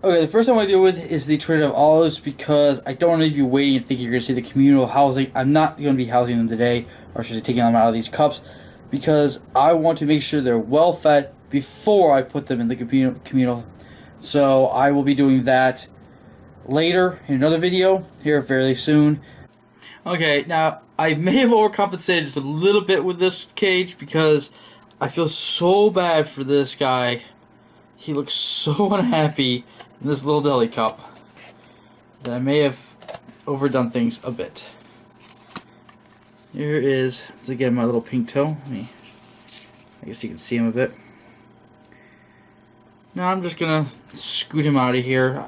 Okay, the first thing I want to deal with is the trade of olives because I don't want to leave you waiting and think you're going to see the communal housing. I'm not going to be housing them today, or should I taking them out of these cups, because I want to make sure they're well fed before I put them in the communal. So I will be doing that later in another video here fairly soon. Okay, now I may have overcompensated just a little bit with this cage because I feel so bad for this guy. He looks so unhappy in this little deli cup that I may have overdone things a bit. Here is, once again, my little pink toe. I guess you can see him a bit. Now I'm just gonna scoot him out of here.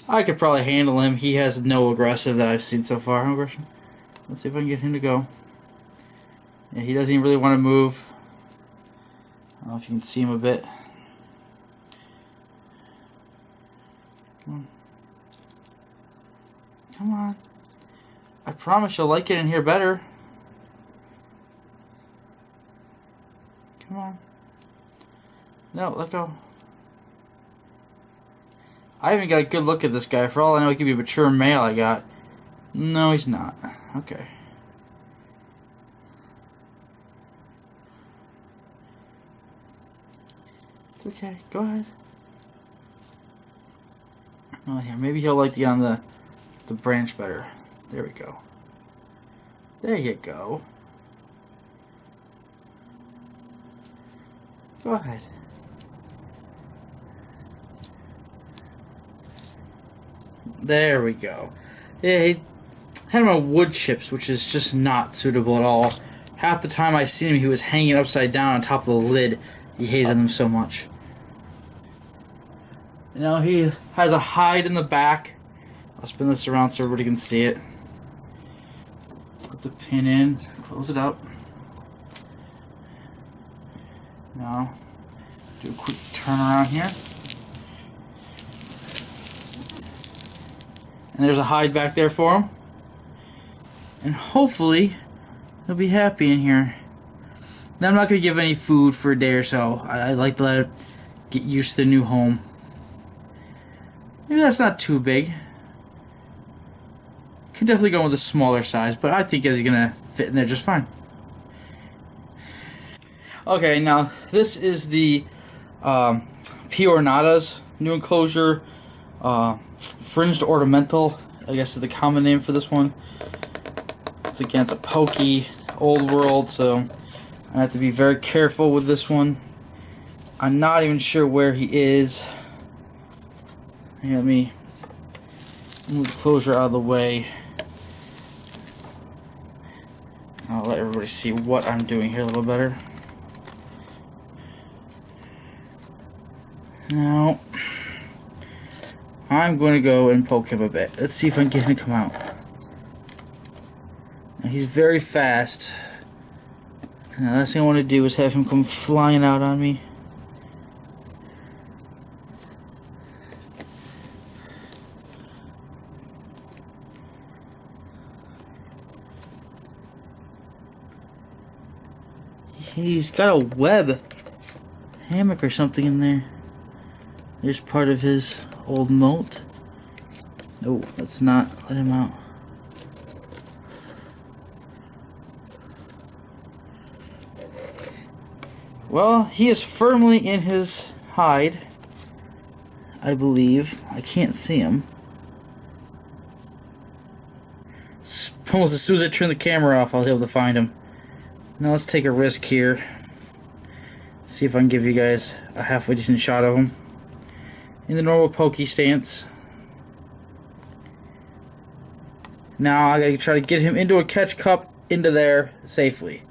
I could probably handle him. He has no aggressive that I've seen so far. No aggression. Let's see if I can get him to go. Yeah, he doesn't even really want to move. I don't know if you can see him a bit. Come on. Come on. I promise you'll like it in here better. Come on. No, let go. I haven't got a good look at this guy. For all I know, he could be a mature male I got. No, he's not. Okay. It's okay. Go ahead. Oh, here. Maybe he'll like to get on the branch better. There we go. There you go. Go ahead. There we go. Yeah, he had him on wood chips, which is just not suitable at all. Half the time I seen him, he was hanging upside down on top of the lid. He hated them so much. Now he has a hide in the back. I'll spin this around so everybody can see it. Put the pin in, close it up. Now, do a quick turn around here. And there's a hide back there for him. And hopefully, he'll be happy in here. Now, I'm not going to give any food for a day or so. I like to let it get used to the new home. Maybe that's not too big. Could definitely go with a smaller size, but I think he's going to fit in there just fine. Okay, now this is the P. ornata's new enclosure. Fringed Ornamental, I guess is the common name for this one. It's against a pokey old world, so I have to be very careful with this one. I'm not even sure where he is. Here, let me move the closure out of the way. I'll let everybody see what I'm doing here a little better. Now, I'm going to go and poke him a bit. Let's see if I can get him to come out. Now, he's very fast. And the last thing I want to do is have him come flying out on me. He's got a web hammock or something in there. There's part of his old moat. Oh, let's not let him out. Well, he is firmly in his hide, I believe. I can't see him. Almost as soon as I turned the camera off, I was able to find him. Now let's take a risk here. See if I can give you guys a halfway decent shot of him. In the normal pokey stance. Now I gotta try to get him into a catch cup into there safely.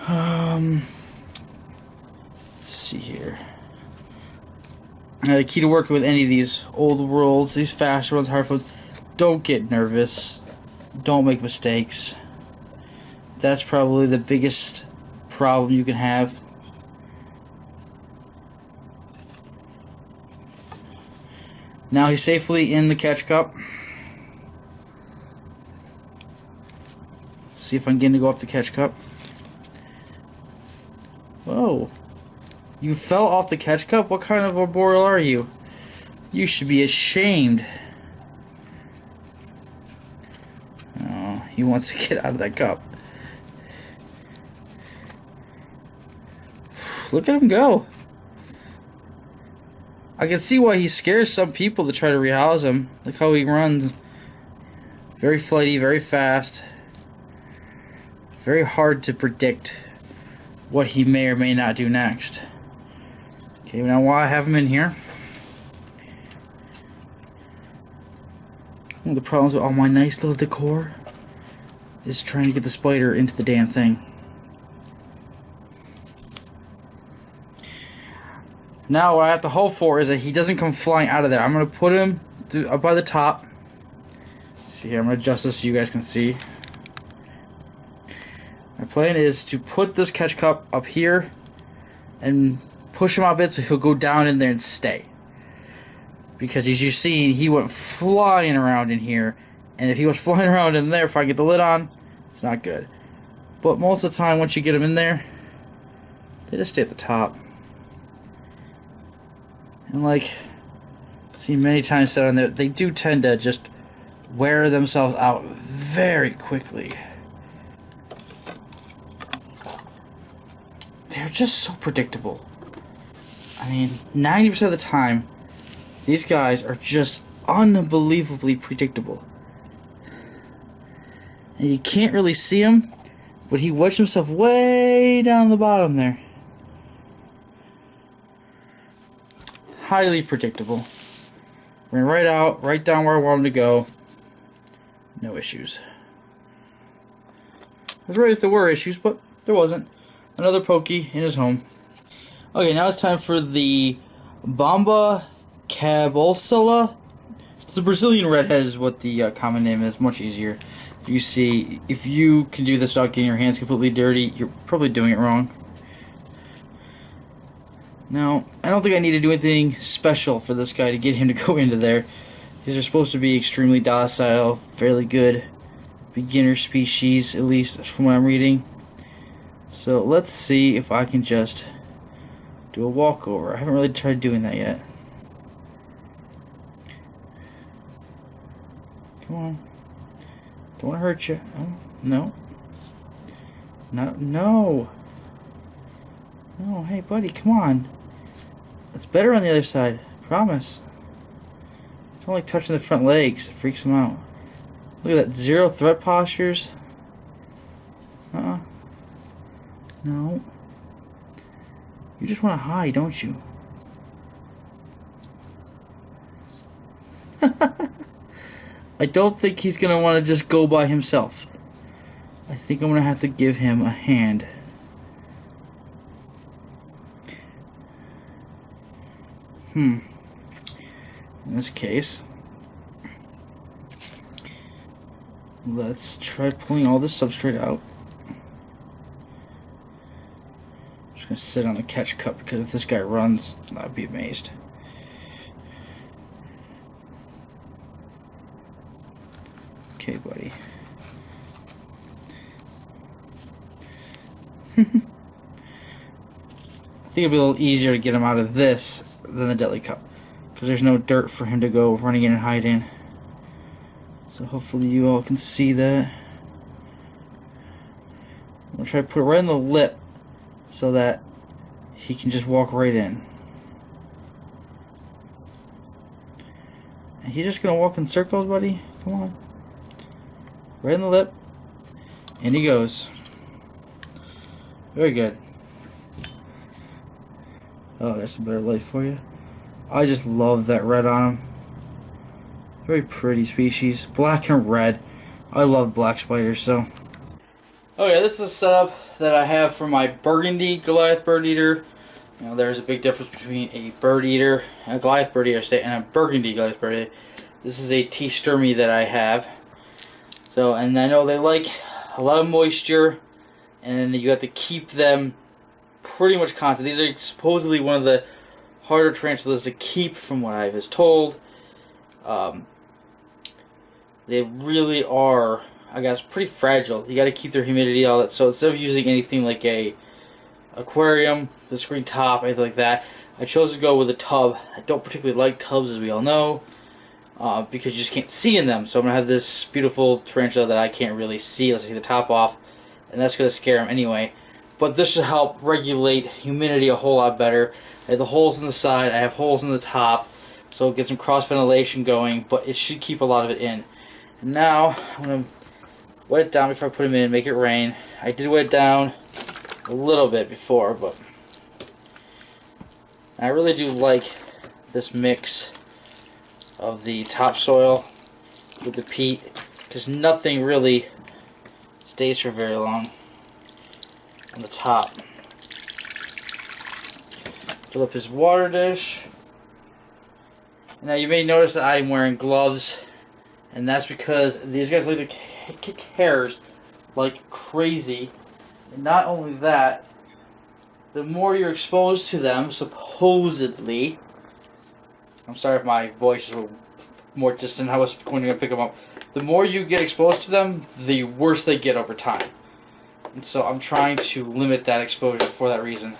Let's see here. The key to working with any of these old worlds, these faster ones, hard ones, don't get nervous. Don't make mistakes. That's probably the biggest problem you can have. Now he's safely in the catch cup. Let's see if I can get him to go up the catch cup. Whoa. You fell off the catch cup? What kind of a boreal are you? You should be ashamed. Oh, he wants to get out of that cup. Look at him go. I can see why he scares some people to try to rehouse him. Look how he runs. Very flighty, very fast. Very hard to predict what he may or may not do next. Okay, now while I have him in here, one of the problems with all my nice little decor is trying to get the spider into the damn thing. Now what I have to hope for is that he doesn't come flying out of there. I'm going to put him up by the top. See here, I'm going to adjust this so you guys can see. My plan is to put this catch cup up here and push him out a bit so he'll go down in there and stay. Because as you've seen, he went flying around in here. And if he was flying around in there, if I get the lid on, it's not good. But most of the time, once you get them in there, they just stay at the top. And like, seen many times down there, they do tend to just wear themselves out very quickly. They're just so predictable. I mean, 90% of the time, these guys are just unbelievably predictable. And you can't really see him, but he wedged himself way down the bottom there. Highly predictable. Ran right out, right down where I want him to go. No issues. I was worried if there were issues, but there wasn't. Another pokey in his home. Okay, now it's time for the Bomba cabolsula. It's a Brazilian redhead is what the common name is. Much easier. You see, if you can do this without getting your hands completely dirty, you're probably doing it wrong. Now, I don't think I need to do anything special for this guy to get him to go into there. These are supposed to be extremely docile, fairly good beginner species, at least from what I'm reading. So let's see if I can just do a walkover. I haven't really tried doing that yet. Come on. Don't want to hurt you. Oh, no. No. No. No, hey buddy, come on. It's better on the other side. Promise. I don't like touching the front legs. It freaks them out. Look at that. Zero threat postures. No. You just want to hide, don't you? I don't think he's going to want to just go by himself. I think I'm going to have to give him a hand. In this case, let's try pulling all this substrate out. I'm just going to sit on the catch cup because if this guy runs, I'd be amazed. Okay, buddy. I think it'll be a little easier to get him out of this than the deli cup, because there's no dirt for him to go running in and hide in. So hopefully you all can see that. I'm gonna try to put it right in the lip so that he can just walk right in. And he's just gonna walk in circles, buddy. Come on. Right in the lip. And he goes. Very good. Oh, there's some better light for you. I just love that red on him. Very pretty species. Black and red. I love black spiders, so. Okay, this is a setup that I have for my Burgundy Goliath Bird Eater. You know, there's a big difference between a bird eater, a Goliath Bird Eater, and a Burgundy Goliath Bird Eater. This is a Stirmi that I have. So, and I know they like a lot of moisture, and you have to keep them pretty much constant. These are supposedly one of the harder tarantulas to keep, from what I was told. They really are, I guess, pretty fragile. You got to keep their humidity, all that. So instead of using anything like a aquarium, the screen top, anything like that. I chose to go with a tub. I don't particularly like tubs, as we all know, because you just can't see in them. So I'm going to have this beautiful tarantula that I can't really see unless I see the top off, and that's going to scare him anyway. But this should help regulate humidity a whole lot better. I have the holes in the side, I have holes in the top, so get some cross ventilation going, but it should keep a lot of it in. And now I'm going to wet it down before I put him in, make it rain. I did wet it down a little bit before, but I really do like this mix of the topsoil with the peat, because nothing really stays for very long on the top. Fill up his water dish. Now you may notice that I'm wearing gloves, and that's because these guys like to kick hairs like crazy. And not only that, the more you're exposed to them, supposedly, I'm sorry if my voice is a little more distant, I was going to pick them up. The more you get exposed to them, the worse they get over time. And so I'm trying to limit that exposure for that reason.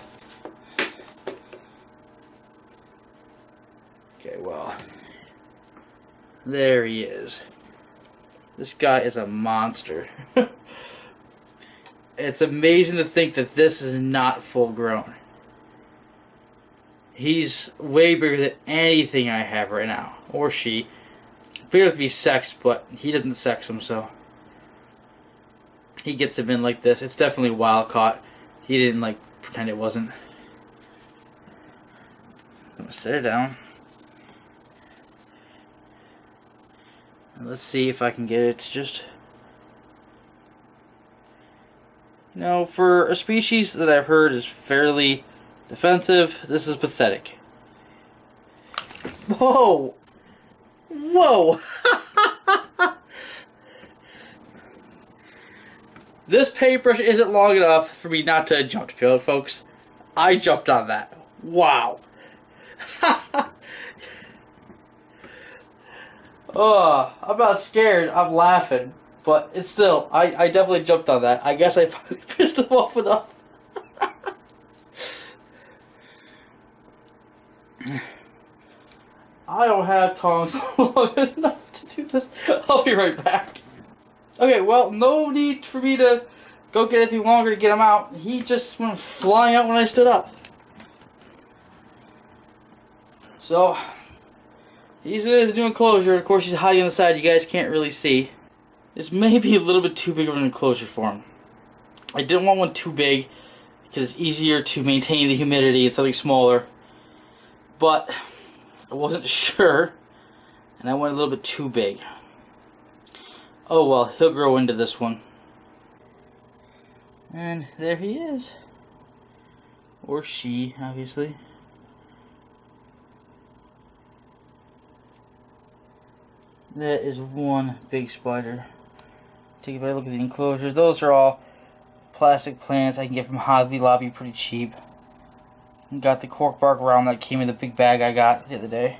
Okay, well, there he is. This guy is a monster. It's amazing to think that this is not full grown. He's way bigger than anything I have right now. Or she. Appears to be sexed, but he doesn't sex him, so he gets him in like this. It's definitely wild caught. He didn't like pretend it wasn't. I'm gonna set it down. And let's see if I can get it to just, you know, for a species that I've heard is fairly defensive, this is pathetic. Whoa! Whoa! This paintbrush isn't long enough for me not to jump to it, folks. I jumped on that. Wow. Oh, I'm not scared. I'm laughing. But it's still, I definitely jumped on that. I guess I finally pissed him off enough. I don't have tongs long enough to do this. I'll be right back. Okay, well, no need for me to go get anything longer to get him out. He just went flying out when I stood up. So, he's in his new enclosure. Of course, he's hiding on the side. You guys can't really see. This may be a little bit too big of an enclosure for him. I didn't want one too big because it's easier to maintain the humidity in something smaller. But I wasn't sure, and I went a little bit too big. Oh well, he'll grow into this one. And there he is. Or she, obviously. That is one big spider. Take a better look at the enclosure. Those are all plastic plants I can get from Hobby Lobby pretty cheap. Got the cork bark round that came in the big bag I got the other day.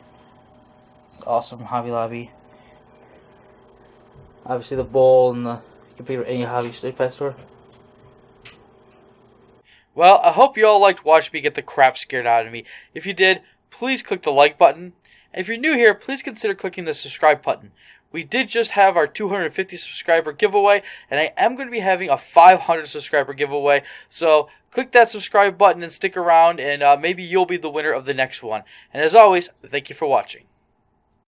It's awesome, Hobby Lobby. Obviously the bowl and the, you can pick it at any hobby pet store. Well, I hope you all liked watching me get the crap scared out of me. If you did, please click the like button. And if you're new here, please consider clicking the subscribe button. We did just have our 250 subscriber giveaway, and I am going to be having a 500 subscriber giveaway. So click that subscribe button and stick around, and maybe you'll be the winner of the next one. And as always, thank you for watching.